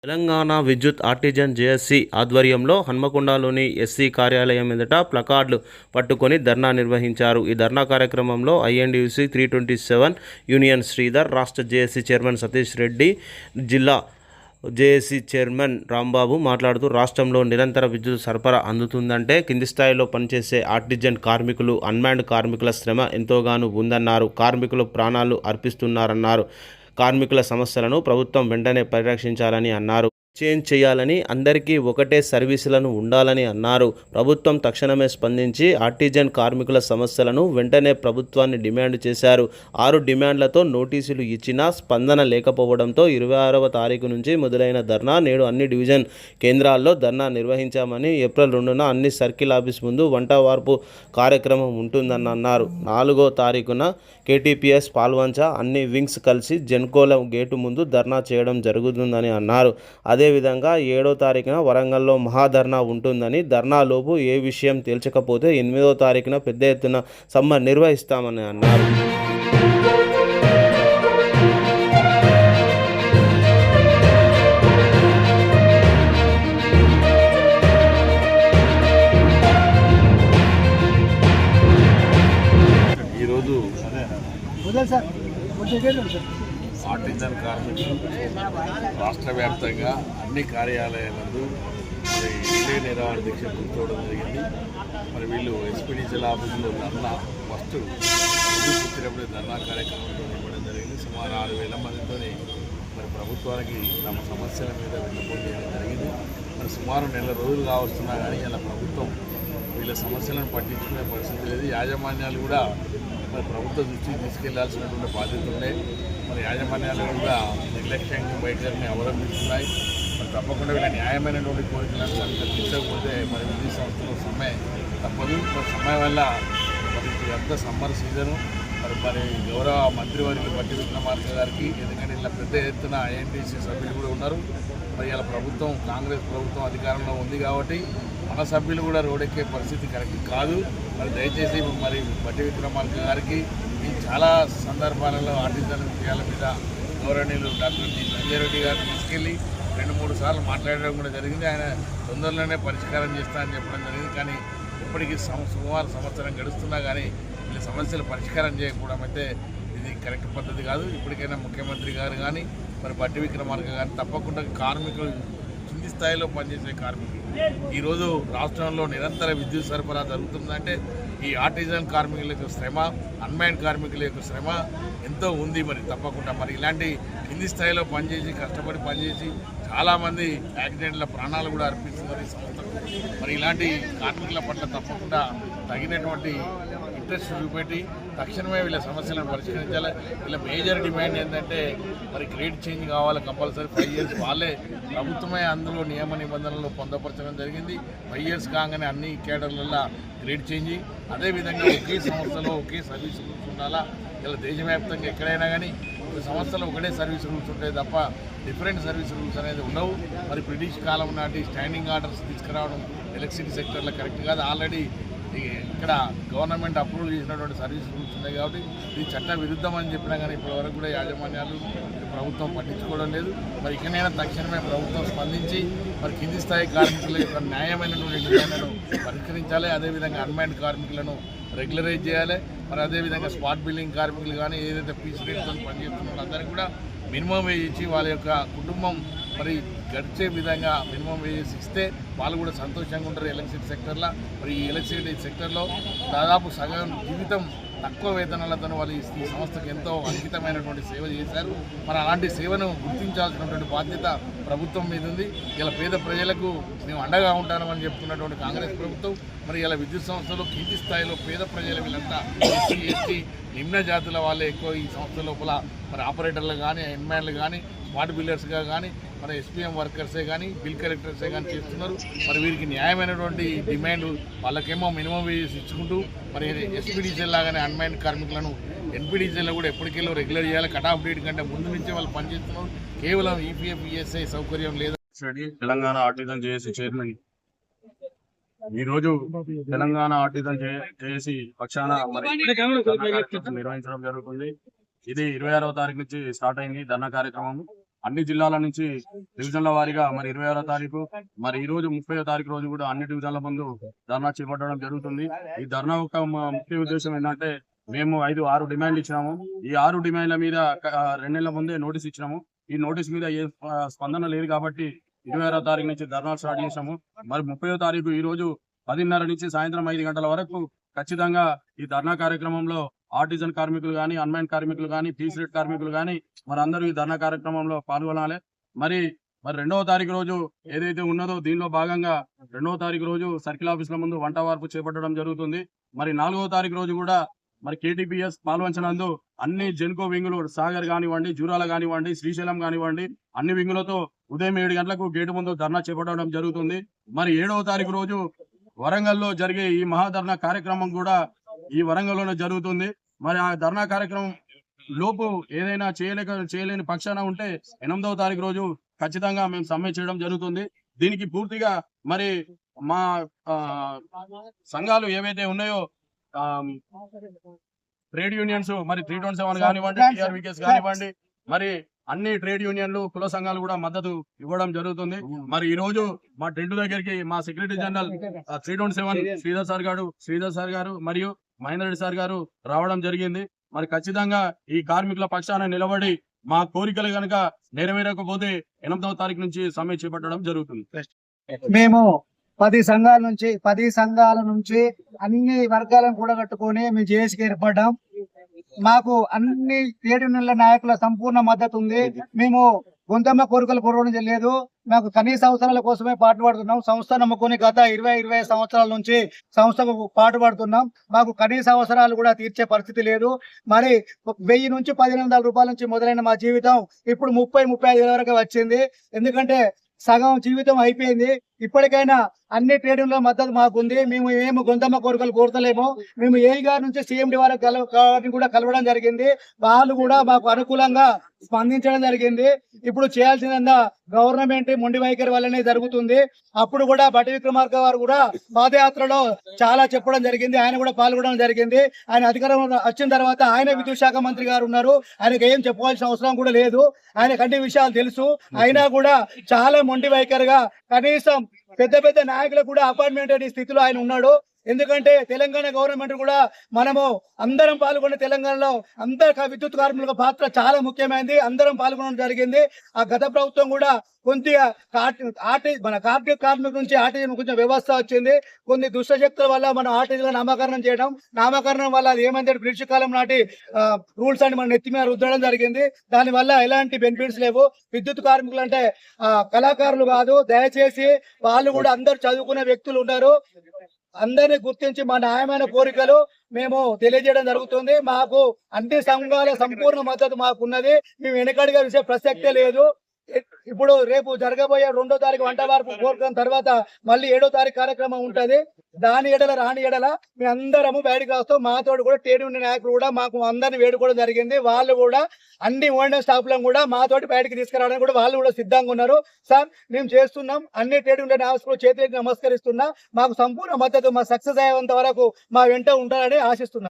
తెలంగాణ విద్యుత్ artisan JAC ఆధ్వర్యంలో హన్మకొండలోని SC కార్యాలయం ఎదుట ప్లకార్డులు పట్టుకొని ధర్నా నిర్వహించారు. ఈ ధర్నా కార్యక్రమంలో ఐఎన్టీయూసీ 327 యూనియన్ శ్రీధర్, రాష్ట్ర జేఏసీ చైర్మన్ సతీష్ రెడ్డి, జిల్లా జేఏసీ చైర్మన్ రాంబాబు మాట్లాడుతూ రాష్ట్రంలో నిరంతర విద్యుత్ సరఫరా అందుతుందంటే కింది స్థాయిలో పనిచేసే ఆర్టిజన్ కార్మికులు, అన్మాన్డ్ కార్మికుల శ్రమ ఎంతోగానో ఉందన్నారు. కార్మికులు ప్రాణాలు అర్పిస్తున్నారన్నారు. కార్మికుల సమస్యలను ప్రభుత్వం వెంటనే పరిరక్షించాలని అన్నారు. చేంజ్ చేయాలని, అందరికీ ఒకటే సర్వీసులను ఉండాలని అన్నారు. ప్రభుత్వం తక్షణమే స్పందించి ఆర్టిజన్ కార్మికుల సమస్యలను వెంటనే ప్రభుత్వాన్ని డిమాండ్ చేశారు. 6 డిమాండ్లతో నోటీసులు ఇచ్చినా స్పందన లేకపోవడంతో 26వ తారీఖు నుంచి మొదలైన ధర్నా నేడు అన్ని డివిజన్ కేంద్రాల్లో ధర్నా నిర్వహించామని, ఏప్రిల్ 2న అన్ని సర్కిల్ ఆఫీస్ ముందు వంట వార్పు కార్యక్రమం ఉంటుందని అన్నారు. 4వ తారీఖున కేటీపీఎస్ పాల్వంచ అన్ని వింగ్స్ కలిసి జెన్కోల గేటు ముందు ధర్నా చేయడం జరుగుతుందని అన్నారు. అదేవిధంగా 7వ తారీఖున వరంగల్లో మహాధర్నా ఉంటుందని, ధర్నాలోపు ఏ విషయం తేల్చకపోతే 8వ తారీఖున పెద్ద ఎత్తున సమ్మె నిర్వహిస్తామని అన్నారు. ఈరోజు ఆర్టిజన్ కార్మికులు రాష్ట్ర వ్యాప్తంగా అన్ని కార్యాలయాలందు రిలే నిరాహార దీక్ష కూర్చోవడం జరిగింది. మరి వీళ్ళు ఎస్పీడీసీల ఆఫీసులో ధర్నా ఫస్ట్ పుట్టినప్పుడు ధర్నా కార్యక్రమం ఇవ్వడం జరిగింది. సుమారు 6,000 మందితో మరి ప్రభుత్వానికి తమ సమస్యల మీద విన్నపం చేయడం జరిగింది. మరి సుమారు నెల రోజులు కావస్తున్నా కానీ ఇలా ప్రభుత్వం వీళ్ళ సమస్యలను పట్టించుకునే పరిస్థితి లేదు. యాజమాన్యాలు కూడా మరి ప్రభుత్వ దృష్టికి తీసుకెళ్లాల్సినటువంటి బాధ్యత ఉండే. మరి యాజమాన్యాలు కూడా నిర్లక్ష్యంగా వైఖరిని అవలంబిస్తున్నాయి. మరి తప్పకుండా వీళ్ళ న్యాయమైనటువంటి కోరికలను కనుక తీర్చకపోతే మరి విద్యుత్ సంస్థలో సమ్మె తప్పదు. మరి సమ్మె వల్ల మరి అంతా సమ్మర్ సీజను మరి గౌరవ మంత్రివర్యులు బట్టి విక్రమార్క గారికి, ఎందుకంటే ఇలా పెద్ద ఎత్తున ఐఎన్టీసీ సభ్యులు కూడా ఉన్నారు. మరి ఇలా ప్రభుత్వం, కాంగ్రెస్ ప్రభుత్వం అధికారంలో ఉంది కాబట్టి మన సభ్యులు కూడా రోడ్డెక్కే పరిస్థితి కరెక్ట్ కాదు. మరి దయచేసి మరి బట్టి విక్రమార్క గారికి ఈ చాలా సందర్భాలలో ఆర్టిజన్ విషయాల మీద గౌరవనీయులు డాక్టర్ సంజయ్ రెడ్డి గారు తీసుకెళ్ళి 2-3 సార్లు మాట్లాడడం కూడా జరిగింది. ఆయన తొందరలోనే పరిష్కారం చేస్తా అని చెప్పడం జరిగింది. కానీ ఇప్పటికీ సుమారు సంవత్సరం గడుస్తున్నా కానీ వీళ్ళ సమస్యలు పరిష్కారం చేయకపోవడం అయితే ఇది కరెక్ట్ పద్ధతి కాదు. ఇప్పటికైనా ముఖ్యమంత్రి గారు కానీ మరి బట్టి విక్రమార్క గారు తప్పకుండా కార్మికులు, కింది స్థాయిలో పనిచేసే కార్మికులు, ఈరోజు రాష్ట్రంలో నిరంతర విద్యుత్ సరఫరా జరుగుతుందంటే ఈ ఆర్టిజన్ కార్మికుల యొక్క శ్రమ, అన్మైన్డ్ కార్మికుల యొక్క శ్రమ ఎంతో ఉంది. మరి తప్పకుండా మరి ఇలాంటి కింది స్థాయిలో పనిచేసి, కష్టపడి పనిచేసి చాలామంది యాక్సిడెంట్ల ప్రాణాలు కూడా అర్పిస్తున్నారు ఈ సంస్థకు. మరి ఇలాంటి కార్మికుల పట్ల తప్పకుండా తగినటువంటి ఇంట్రెస్ట్ చూపెట్టి తక్షణమే వీళ్ళ సమస్యలను పరిష్కరించాలి. వీళ్ళ మేజర్ డిమాండ్ ఏంటంటే మరి గ్రేడ్ చేంజ్ కావాలి కంపల్సరీ. 5 ఇయర్స్ వాళ్ళే ప్రభుత్వమే అందులో నియమ నిబంధనలు పొందపరచడం జరిగింది. 5 ఇయర్స్ కాగానే అన్ని కేడర్లలో గ్రేడ్ చేంజ్, అదేవిధంగా ఒకే సంస్థలో ఒకే సర్వీస్ రూల్స్ ఉండాలా. ఇలా దేశవ్యాప్తంగా ఎక్కడైనా కానీ ఒక సంస్థలో ఒకటే సర్వీస్ రూల్స్ ఉంటాయి తప్ప డిఫరెంట్ సర్వీస్ రూల్స్ అనేది ఉండవు. మరి బ్రిటిష్ కాలం నాటి స్టాండింగ్ ఆర్డర్స్ తీసుకురావడం ఎలక్ట్రిసిటీ సెక్టర్లో కరెక్ట్ కాదు. ఆల్రెడీ ఇక్కడ గవర్నమెంట్ అప్రూవల్ చేసినటువంటి సర్వీస్ రూల్స్ ఉన్నాయి కాబట్టి ఇది చట్ట విరుద్ధం అని చెప్పినా కానీ ఇప్పటివరకు కూడా యాజమాన్యాలు ప్రభుత్వం పట్టించుకోవడం లేదు. మరి ఇకనైనా తక్షణమే ప్రభుత్వం స్పందించి మరి కింది స్థాయి కార్మికుల యొక్క న్యాయమైనటువంటి డిమాండ్లను పరిష్కరించాలి. అదేవిధంగా అన్మైన్డ్ కార్మికులను రెగ్యులరైజ్ చేయాలి. మరి అదేవిధంగా స్పాట్ బిల్లింగ్ కార్మికులు కానీ ఏదైతే పీస్ రేట్తో పనిచేస్తున్నారో అందరికీ కూడా మినిమం వేజ్ ఇచ్చి వాళ్ళ యొక్క కుటుంబం మరి గడిచే విధంగా మినిమం వేజెస్ ఇస్తే వాళ్ళు కూడా సంతోషంగా ఉంటారు. ఎలక్ట్రిసిటీ సెక్టర్లో మరి ఈ ఎలక్ట్రిసిటీ సెక్టర్లో దాదాపు సగం జీవితం తక్కువ వేతనాలతో వాళ్ళు ఈ సంస్థకు ఎంతో అంకితమైనటువంటి సేవ చేశారు. మరి అలాంటి సేవను గుర్తించాల్సినటువంటి బాధ్యత ప్రభుత్వం మీద ఉంది. ఇలా పేద ప్రజలకు మేము అండగా ఉంటామని చెప్తున్నటువంటి కాంగ్రెస్ ప్రభుత్వం మరి ఇలా విద్యుత్ సంస్థలో కింది స్థాయిలో పేద ప్రజలు వీళ్ళంతా ఎస్సీ, ఎస్టీ, నిమ్న జాతుల వాళ్ళే ఎక్కువ ఈ సంస్థ లోపల మరి ఆపరేటర్లు కానీ, ఎన్మ్యాన్లు కానీ, స్మార్ట్ బిల్లర్స్గా కానీ, మరి ఎస్పీఎం వర్కర్సే కానీ, బిల్ కలెక్టర్సే కానీ చేస్తున్నారు. మరి వీరికి న్యాయమైనటువంటి డిమాండ్ వాళ్ళకేమో మినిమం వేజెస్ ఇచ్చుకుంటూ మరి ఎస్పీడీసీఎల్ లాగానే అన్మైన్డ్ కార్మికులను ఎన్పీడీసీలో కూడా ఎప్పటికెళ్ళో రెగ్యులర్ చేయాలి. కట్ ఆఫ్ డేట్ కంటే ముందు నుంచే వాళ్ళు పనిచేస్తున్నారు. కేవలం ఈపీఎఫ్, ఈఎస్ఐ సౌకర్యం లేదా. Telangana artisan JAC chairman. ఈరోజు తెలంగాణ ఆర్టిజన్ జేఏసీ పక్షాన నిర్వహించడం జరుగుతుంది. ఇది 26వ తారీఖు నుంచి స్టార్ట్ అయింది ధర్నా కార్యక్రమం. అన్ని జిల్లాల నుంచి డివిజన్ల వారీగా మరి 26వ తారీఖు మరి ఈ రోజు 30వ తారీఖు రోజు కూడా అన్ని డివిజన్ల ముందు ధర్నా చేపట్టడం జరుగుతుంది. ఈ ధర్నా యొక్క ముఖ్య ఉద్దేశం ఏంటంటే మేము 6 డిమాండ్లు ఇచ్చినాము. ఈ 6 డిమాండ్ల మీద 2 నెలల ముందే నోటీస్ ఇచ్చినాము. ఈ నోటీస్ మీద ఏ స్పందన లేదు కాబట్టి 26వ తారీఖు నుంచి ధర్నాలు స్టార్ట్ చేసాము. మరి 30వ తారీఖు ఈ రోజు 10:30 నుంచి సాయంత్రం 5 గంటల వరకు ఖచ్చితంగా ఈ ధర్నా కార్యక్రమంలో ఆర్టిజన్ కార్మికులు కానీ, అన్మైన్ కార్మికులు కానీ, పీస్ రేట్ కార్మికులు కానీ మరి అందరూ ఈ ధర్నా కార్యక్రమంలో పాల్గొనాలి. మరి 2వ తారీఖు రోజు ఏదైతే ఉన్నదో దీనిలో భాగంగా 2వ తారీఖు రోజు సర్కిల్ ఆఫీసుల ముందు వంట వార్పు చేపట్టడం జరుగుతుంది. మరి 4వ తారీఖు రోజు కూడా మరి KTPS పాల్వంచనందు అన్ని జెన్కో వింగులు సాగర్ కానివ్వండి, జూరాల కానివ్వండి, శ్రీశైలం కానివ్వండి అన్ని వింగులతో ఉదయం 7 గంటలకు గేటు ముందు ధర్నా చేపట్టడం జరుగుతుంది. మరి 7వ తారీఖు రోజు వరంగల్లో జరిగే ఈ మహాధర్నా కార్యక్రమం కూడా ఈ వరంగల్లోనే జరుగుతుంది. మరి ఆ ధర్నా కార్యక్రమం లోపు ఏదైనా చేయలేని పక్షాన ఉంటే 8వ తారీఖు రోజు ఖచ్చితంగా మేము సమ్మె చేయడం జరుగుతుంది. దీనికి పూర్తిగా మరి మా సంఘాలు ఏవైతే ఉన్నాయో ట్రేడ్ యూనియన్స్ మరి 327 కానివ్వండి, TRVKs కానివ్వండి, మరి అన్ని ట్రేడ్ యూనియన్లు కుల సంఘాలు కూడా మద్దతు ఇవ్వడం జరుగుతుంది. మరి ఈ రోజు మా టెంట్ దగ్గరికి మా సెక్రటరీ జనరల్ 327 శ్రీధర్ సార్ గారు మరియు మహేందర్ రెడ్డి సార్ గారు రావడం జరిగింది. మరి ఖచ్చితంగా ఈ కార్మికుల పక్షాన నిలబడి మా కోరికలు కనుక నెరవేరకపోతే 8వ తారీఖు నుంచి సమ్మె చేపట్టడం జరుగుతుంది. మేము 10 సంఘాల నుంచి అన్ని వర్గాలను కూడగట్టుకొని మేము జేఏసీకి ఏర్పడ్డాం. మాకు అన్ని ట్రేడ్ యూనియన్ల నాయకుల సంపూర్ణ మద్దతు ఉంది. మేము గొంతమ్మ కోరికలు కోరడం లేదు. మాకు కనీస అవసరాల కోసమే పాటుపడుతున్నాం. సంస్థ నమ్ముకొని గత 20 సంవత్సరాల నుంచి సంస్థకు పాటుపడుతున్నాం. మాకు కనీస అవసరాలు కూడా తీర్చే పరిస్థితి లేదు. మరి 1000 నుంచి 1500 రూపాయల నుంచి మొదలైన మా జీవితం ఇప్పుడు 30-35 వేల వరకు వచ్చింది. ఎందుకంటే సగం జీవితం అయిపోయింది. ఇప్పటికైనా అన్ని ట్రేడ్ యూనియన్ల మద్దతు మాకుంది. మేము ఏమి గొంతమ్మ కోరికలు కోరతలేము. మేము ఏఈ గారి నుంచి CMD వారికి కూడా కలవడం జరిగింది. వాళ్ళు కూడా మాకు అనుకూలంగా స్పందించడం జరిగింది. ఇప్పుడు చేయాల్సిందన్నా గవర్నమెంట్ మొండి వైఖరి వల్లనే జరుగుతుంది. అప్పుడు కూడా బట్టి విక్రమార్క గారు కూడా పాదయాత్రలో చాలా చెప్పడం జరిగింది. ఆయన కూడా పాల్గొనడం జరిగింది. ఆయన అధికారం వచ్చిన తర్వాత ఆయన విద్యుత్ శాఖ మంత్రి గారు ఉన్నారు. ఆయనకు ఏం చెప్పుకోవాల్సిన అవసరం కూడా లేదు. ఆయనకు అన్ని విషయాలు తెలుసు. అయినా కూడా చాలా మొండి వైఖరిగా కనీసం పెద్ద నాయకులకు కూడా అపాయింట్మెంట్ అనే స్థితిలో ఆయన ఉన్నాడు. ఎందుకంటే తెలంగాణ గవర్నమెంట్ కూడా మనము అందరం పాల్గొన్న తెలంగాణలో అందరు విద్యుత్ కార్మికుల పాత్ర చాలా ముఖ్యమైనది. అందరం పాల్గొనడం జరిగింది. ఆ గత ప్రభుత్వం కూడా కొద్దిగా మన కార్మికుల నుంచి ఆర్టీజీ కొంచెం వ్యవస్థ వచ్చింది. కొన్ని దుష్టశక్తుల వల్ల మనం ఆర్టీజీలో నామకరణం వల్ల అది ఏమంటే బ్రిటిష్ కాలం నాటి రూల్స్ అని మన నెత్తి మీద రుద్దడం జరిగింది. దాని వల్ల ఎలాంటి బెనిఫిట్స్ లేవు. విద్యుత్ కార్మికులు అంటే కళాకారులు కాదు. దయచేసి వాళ్ళు కూడా అందరు చదువుకునే వ్యక్తులు ఉన్నారు. అందరినీ గుర్తించి మా న్యాయమైన కోరికలు మేము తెలియజేయడం జరుగుతుంది. మాకు అన్ని సంఘాల సంపూర్ణ మద్దతు మాకున్నది. మేము వెనకడిగా విషయ ప్రసక్తే లేదు. ఇప్పుడు రేపు జరగబోయే 2వ తారీఖు వంట వార్పు కోరుకున్న తర్వాత మళ్ళీ 7వ తారీఖు కార్యక్రమం ఉంటది. దాని రాని ఎడల మేము అందరము బయటకు వస్తాం. మాతోడు కూడా ట్రేడ్ యూనియన్ నాయకులు కూడా మాకు అందరిని వేడుకోవడం జరిగింది. వాళ్ళు కూడా అన్ని ఓఎన్ఎం స్టాఫ్లను కూడా మాతోటి బయటకు తీసుకురావడానికి కూడా వాళ్ళు కూడా సిద్ధంగా ఉన్నారు. సార్ మేము చేస్తున్నాం. అన్ని ట్రేడ్ యూనియన్ నాయకులు చేతులకి నమస్కరిస్తున్నా. మాకు సంపూర్ణ మద్దతు మా సక్సెస్ అయ్యేంత వరకు మా వెంట ఉంటారని ఆశిస్తున్నాం.